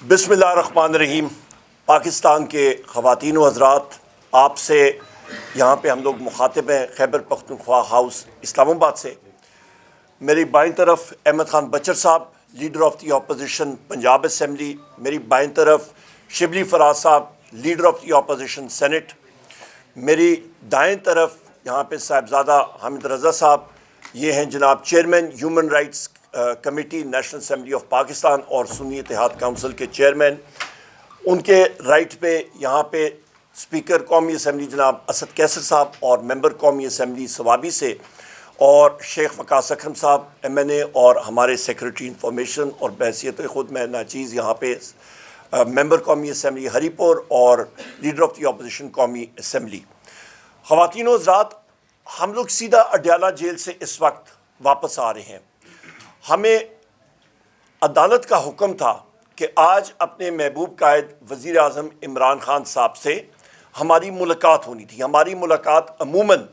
बिस्मिल्लाहिर्रहमानिर्रहीम। पाकिस्तान के ख़वातीन व हज़रात, आपसे यहाँ पे हम लोग मुखातिब हैं खैबर पख्तूनख्वा हाउस इस्लामाबाद से। मेरी बाईं तरफ अहमद ख़ान बचर साहब, leader of the opposition Punjab assembly. मेरी बाईं तरफ शिबली फराज साहब, leader of the opposition senate. मेरी दाएं तरफ यहाँ पे साहिबजादा हामिद रज़ा साहब, ये हैं जनाब chairman human rights committee national assembly of Pakistan और सुन्नी इत्तेहाद काउंसिल के चेयरमैन। उनके राइट पे यहाँ पे स्पीकर कौमी असम्बली जनाब असद कैसर साहब और मेंबर कौमी असम्बली सवाबी से, और शेख वकास अकरम साहब MNA, और हमारे सेक्रेटरी इंफॉर्मेशन और बहसीत ख़ुद मैं नाचीज़ यहाँ पे मेंबर कौमी असम्बली हरीपुर और लीडर ऑफ़ दी अपोजिशन कौमी असम्बली। ख़वातीन व हज़रात, हम लोग सीधा अडयाला जेल से इस वक्त वापस आ रहे हैं। हमें अदालत का हुक्म था कि आज अपने महबूब कायद वज़ीर आज़म इमरान ख़ान साहब से हमारी मुलाकात होनी थी। हमारी मुलाकात अमूमन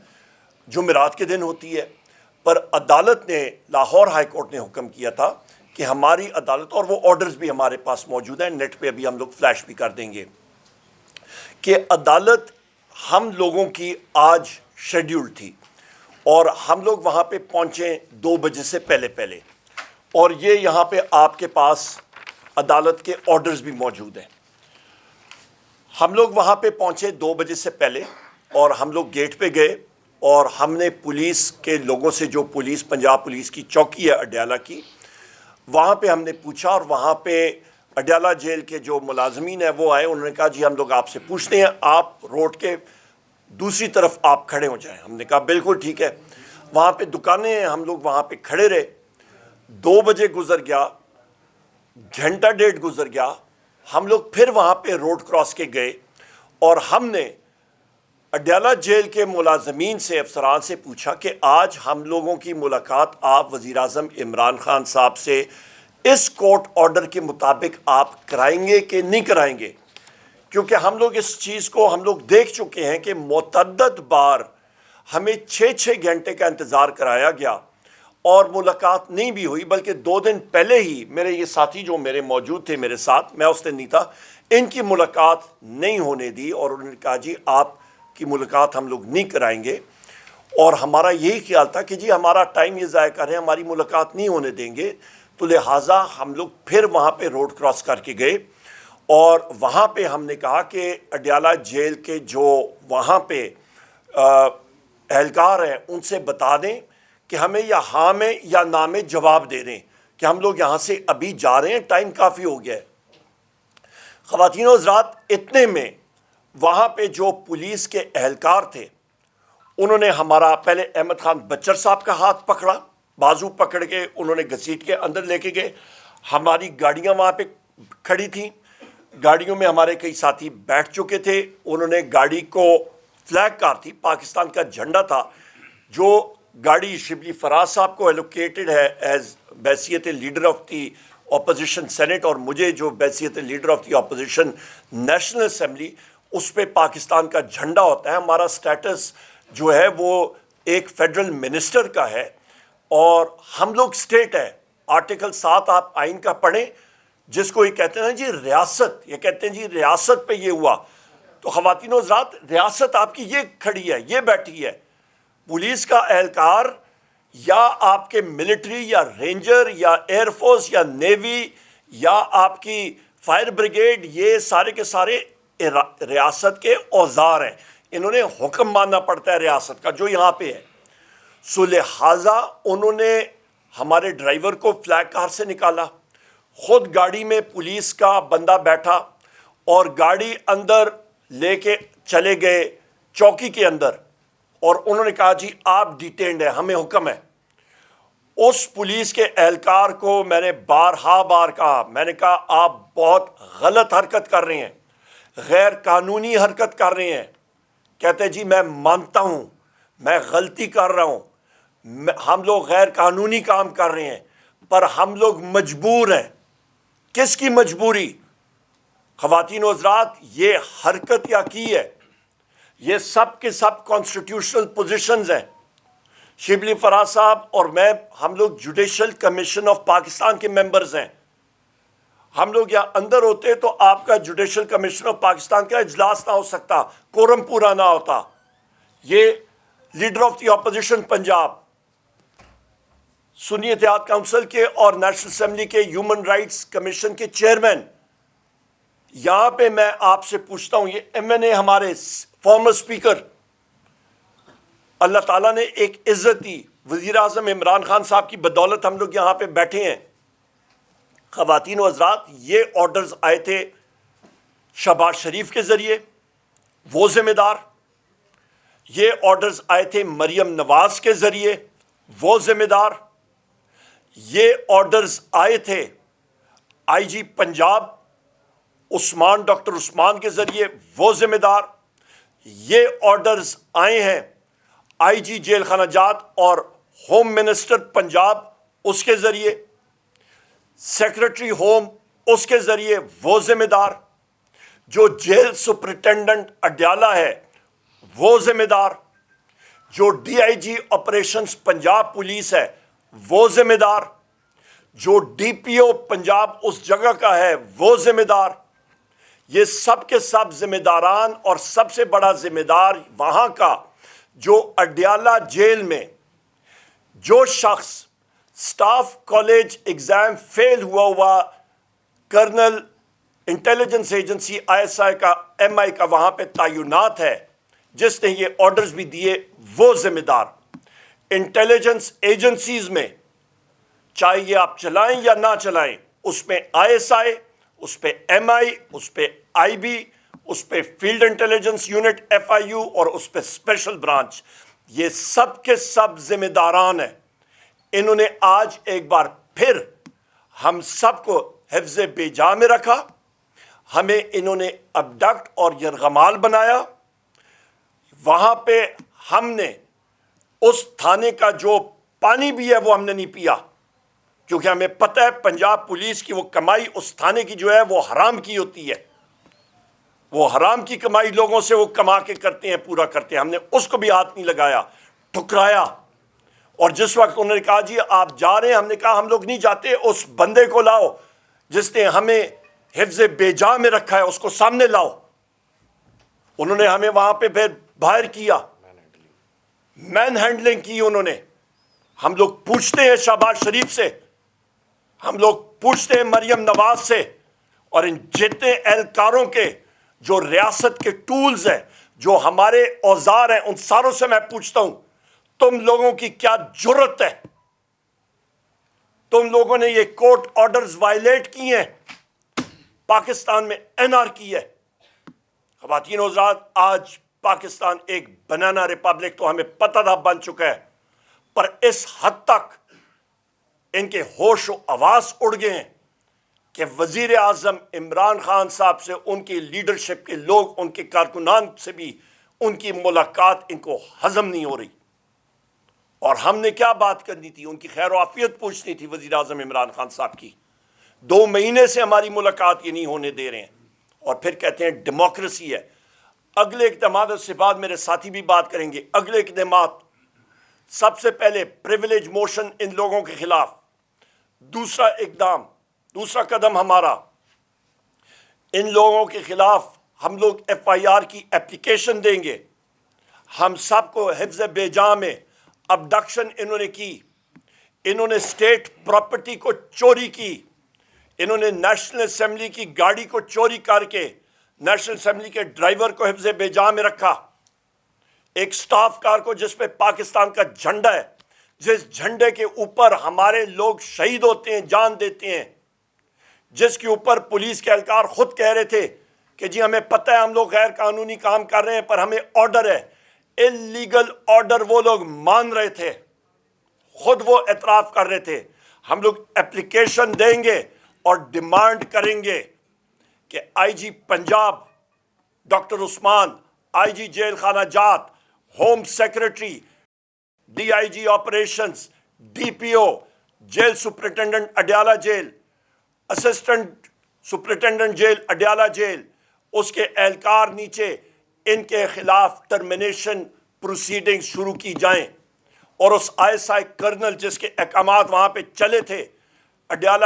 जुमेरात के दिन होती है, पर अदालत ने, लाहौर हाई कोर्ट ने हुक्म किया था कि हमारी अदालत, और वो ऑर्डर्स भी हमारे पास मौजूद हैं, नेट पे अभी हम लोग फ्लैश भी कर देंगे, कि अदालत हम लोगों की आज शेड्यूल थी और हम लोग वहाँ पे पहुँचे 2 बजे से पहले। और ये यहाँ पे आपके पास अदालत के ऑर्डर्स भी मौजूद हैं। हम लोग वहाँ पे पहुँचे 2 बजे से पहले, और हम लोग गेट पे गए और हमने पुलिस के लोगों से, जो पुलिस पंजाब पुलिस की चौकी है अडयाला की, वहाँ पे हमने पूछा, और वहाँ पे अडयाला जेल के जो मुलाजमीन हैं वो आए। उन्होंने कहा जी हम लोग आपसे पूछते हैं, आप रोड के दूसरी तरफ आप खड़े हो जाएं। हमने कहा बिल्कुल ठीक है। वहाँ पे दुकानें हैं, हम लोग वहाँ पे खड़े रहे। 2 बजे गुजर गया, घंटा डेढ़ गुजर गया, हम लोग फिर वहाँ पे रोड क्रॉस के गए और हमने अडयाला जेल के मुलाजमीन से, अफसरान से पूछा कि आज हम लोगों की मुलाकात आप वज़ीर आज़म इमरान ख़ान साहब से इस कोर्ट ऑर्डर के मुताबिक आप कराएंगे कि नहीं कराएंगे, क्योंकि हम लोग इस चीज़ को हम लोग देख चुके हैं कि मुतअद्दिद बार हमें 6-6 घंटे का इंतज़ार कराया गया और मुलाकात नहीं भी हुई। बल्कि 2 दिन पहले ही मेरे ये साथी जो मेरे मौजूद थे मेरे साथ, मैं उस दिन नहीं था, इनकी मुलाकात नहीं होने दी और उन्होंने कहा जी आपकी मुलाकात हम लोग नहीं कराएंगे। और हमारा यही ख्याल था कि जी हमारा टाइम ये ज़ाया कर रहे हैं, हमारी मुलाकात नहीं होने देंगे। तो लिहाजा हम लोग फिर वहाँ पे रोड क्रॉस करके गए और वहाँ पे हमने कहा कि अडयाला जेल के जो वहाँ पे एहलकार हैं उनसे बता दें कि हमें या हाँ में या ना में जवाब दे दें कि हम लोग यहाँ से अभी जा रहे हैं, टाइम काफ़ी हो गया है। ख़वातीन व हज़रात, इतने में वहाँ पे जो पुलिस के एहलकार थे उन्होंने हमारा, पहले अहमद ख़ान बचर साहब का हाथ पकड़ा, बाजू पकड़ के उन्होंने घसीट के अंदर लेके गए। हमारी गाड़ियाँ वहाँ पे खड़ी थी, गाड़ियों में हमारे कई साथी बैठ चुके थे। उन्होंने गाड़ी को, फ्लैग कार थी, पाकिस्तान का झंडा था, जो गाड़ी शिबली फराज साहब को एलोकेटेड है एज बैसियत leader of the opposition senate, और मुझे जो बैसियत leader of the opposition national assembly, उस पर पाकिस्तान का झंडा होता है। हमारा स्टेटस जो है वो एक फेडरल मिनिस्टर का है और हम लोग स्टेट है। आर्टिकल 7 आप आइन का पढ़ें, जिसको ये कहते हैं जी रियासत, ये कहते हैं जी रियासत पे ये हुआ। तो ख़वातीन व हज़रात, रियासत आपकी ये खड़ी है, ये बैठी है। पुलिस का एहलकार या आपके मिलिट्री या रेंजर या एयरफोर्स या नेवी या आपकी फायर ब्रिगेड, ये सारे के सारे रियासत के औजार हैं। इन्होंने हुक्म मानना पड़ता है रियासत का, जो यहाँ पे है। सो लिहाजा उन्होंने हमारे ड्राइवर को फ्लैग कार से निकाला, ख़ुद गाड़ी में पुलिस का बंदा बैठा और गाड़ी अंदर लेके चले गए चौकी के अंदर, और उन्होंने कहा जी आप डिटेन्ड हैं, हमें हुक्म है। उस पुलिस के एहलकार को मैंने बार कहा, मैंने कहा आप बहुत गलत हरकत कर रहे हैं, गैर कानूनी हरकत कर रहे हैं। कहते जी मैं मानता हूँ मैं गलती कर रहा हूँ, हम लोग गैर कानूनी काम कर रहे हैं, पर हम लोग मजबूर हैं। किसकी मजबूरी? ख़वातीन व हज़रात, ये हरकत या की है, ये सब के सब कॉन्स्टिट्यूशनल पोजीशंस हैं। शिबली फराज साहब और मैं, हम लोग जुडिशल कमीशन ऑफ पाकिस्तान के मेंबर्स हैं। ہم لوگ یہاں اندر ہوتے تو آپ کا جوڈیشل کمیشن آف پاکستان کا اجلاس نہ ہو سکتا، کورم پورا نہ ہوتا۔ یہ leader of the opposition Punjab, Sunni Ittehad council کے اور نیشنل اسمبلی کے ہیومن رائٹس کمیشن کے چیئرمین، یہاں پہ میں آپ سے پوچھتا ہوں، یہ ایم این اے ہمارے فارمر اسپیکر، اللہ تعالیٰ نے ایک عزت دی، وزیر اعظم عمران خان صاحب کی بدولت ہم لوگ یہاں پہ بیٹھے ہیں۔ خواتین و حضرات، یہ آرڈرز آئے تھے شہباز شریف کے ذریعے، وہ ذمہ دار۔ یہ آرڈرز آئے تھے مریم نواز کے ذریعے، وہ ذمہ دار۔ یہ آرڈرز آئے تھے آئی جی پنجاب ڈاکٹر عثمان کے ذریعے، وہ ذمہ دار۔ یہ آرڈرز آئے ہیں آئی جی جیل خانہ جات اور ہوم منسٹر پنجاب اس کے ذریعے، سیکرٹری ہوم اس کے ذریعے، وہ ذمہ دار۔ جو جیل سپرنٹینڈنٹ اڈیالہ ہے وہ ذمہ دار، جو D I G operations Punjab police ہے وہ ذمہ دار، جو ڈی پی او پنجاب اس جگہ کا ہے وہ ذمہ دار۔ یہ سب کے سب ذمہ داران، اور سب سے بڑا ذمہ دار وہاں کا جو اڈیالہ جیل میں جو شخص سٹاف کالج ایگزام فیل ہوا colonel intelligence agency I S I کا ایم آئی کا وہاں پہ تعینات ہے، جس نے یہ آرڈرز بھی دیے، وہ ذمہ دار۔ انٹیلیجنس ایجنسیز میں چاہے یہ آپ چلائیں یا نہ چلائیں، اس میں آئی ایس آئی، اس پہ ایم آئی، اس پہ آئی بی، اس پہ field intelligence unit F I U, اور اس پہ اسپیشل برانچ، یہ سب کے سب ذمہ داران ہیں۔ انہوں نے آج ایک بار پھر ہم سب کو حفظ بے جا میں رکھا، ہمیں انہوں نے ابڈکٹ اور یرغمال بنایا۔ وہاں پہ ہم نے اس تھانے کا جو پانی بھی ہے وہ ہم نے نہیں پیا، کیونکہ ہمیں پتہ ہے پنجاب پولیس کی وہ کمائی اس تھانے کی جو ہے وہ حرام کی ہوتی ہے، وہ حرام کی کمائی لوگوں سے وہ کما کے کرتے ہیں، پورا کرتے ہیں۔ ہم نے اس کو بھی ہاتھ نہیں لگایا، ٹھکرایا۔ اور جس وقت انہوں نے کہا جی آپ جا رہے ہیں، ہم نے کہا ہم لوگ نہیں جاتے، اس بندے کو لاؤ جس نے ہمیں حفظ بے جا میں رکھا ہے، اس کو سامنے لاؤ۔ انہوں نے ہمیں وہاں پہ پھر باہر کیا، مین ہینڈلنگ کی انہوں نے۔ ہم لوگ پوچھتے ہیں شہباز شریف سے، ہم لوگ پوچھتے ہیں مریم نواز سے، اور ان جتنے اہلکاروں کے جو ریاست کے ٹولز ہیں، جو ہمارے اوزار ہیں، ان ساروں سے میں پوچھتا ہوں تم لوگوں کی کیا جرت ہے؟ تم لوگوں نے یہ کورٹ آرڈرز وائلیٹ کی ہیں، پاکستان میں این آر کی ہے۔ خواتین و حضرات، آج پاکستان ایک بنانا ریپبلک تو ہمیں پتہ تھا بن چکا ہے، پر اس حد تک ان کے ہوش و حواس اڑ گئے ہیں کہ وزیر اعظم عمران خان صاحب سے، ان کی لیڈرشپ کے لوگ، ان کے کارکنان سے بھی ان کی ملاقات ان کو ہضم نہیں ہو رہی۔ اور ہم نے کیا بات کرنی تھی؟ ان کی خیر و عافیت پوچھنی تھی وزیر اعظم عمران خان صاحب کی۔ 2 مہینے سے ہماری ملاقات یہ نہیں ہونے دے رہے ہیں، اور پھر کہتے ہیں ڈیموکریسی ہے۔ اگلے اقدامات سے بعد میرے ساتھی بھی بات کریں گے۔ اگلے اقدامات، سب سے پہلے پریویلیج موشن ان لوگوں کے خلاف۔ دوسرا قدم ہمارا، ان لوگوں کے خلاف ہم لوگ ایف آئی آر کی اپلیکیشن دیں گے۔ ہم سب کو حفظ بے جا میں ابڈکشن انہوں نے کی، انہوں نے اسٹیٹ پراپرٹی کو چوری کی، انہوں نے نیشنل اسمبلی کی گاڑی کو چوری کر کے نیشنل اسمبلی کے ڈرائیور کو حفظ بے جا میں رکھا، ایک سٹاف کار کو جس پہ پاکستان کا جھنڈا ہے، جس جھنڈے کے اوپر ہمارے لوگ شہید ہوتے ہیں، جان دیتے ہیں، جس کے اوپر پولیس کے اہلکار خود کہہ رہے تھے کہ جی ہمیں پتہ ہے ہم لوگ غیر قانونی کام کر رہے ہیں، پر ہمیں آرڈر ہے۔ اللیگل آرڈر وہ لوگ مان رہے تھے، خود وہ اعتراف کر رہے تھے۔ ہم لوگ اپلیکیشن دیں گے اور ڈیمانڈ کریں گے کہ I G Punjab doctor Usman, I G jail خانہ جات، home secretary, D I G operations, D P O, jail superintendent Adiala jail, assistant superintendent jail Adiala jail, اس کے اہلکار نیچے، ان کے خلاف ٹرمینیشن پروسیڈنگ شروع کی جائیں، اور اس آئی ایس آئی کرنل جس کے احکامات وہاں پہ چلے تھے اڈیالہ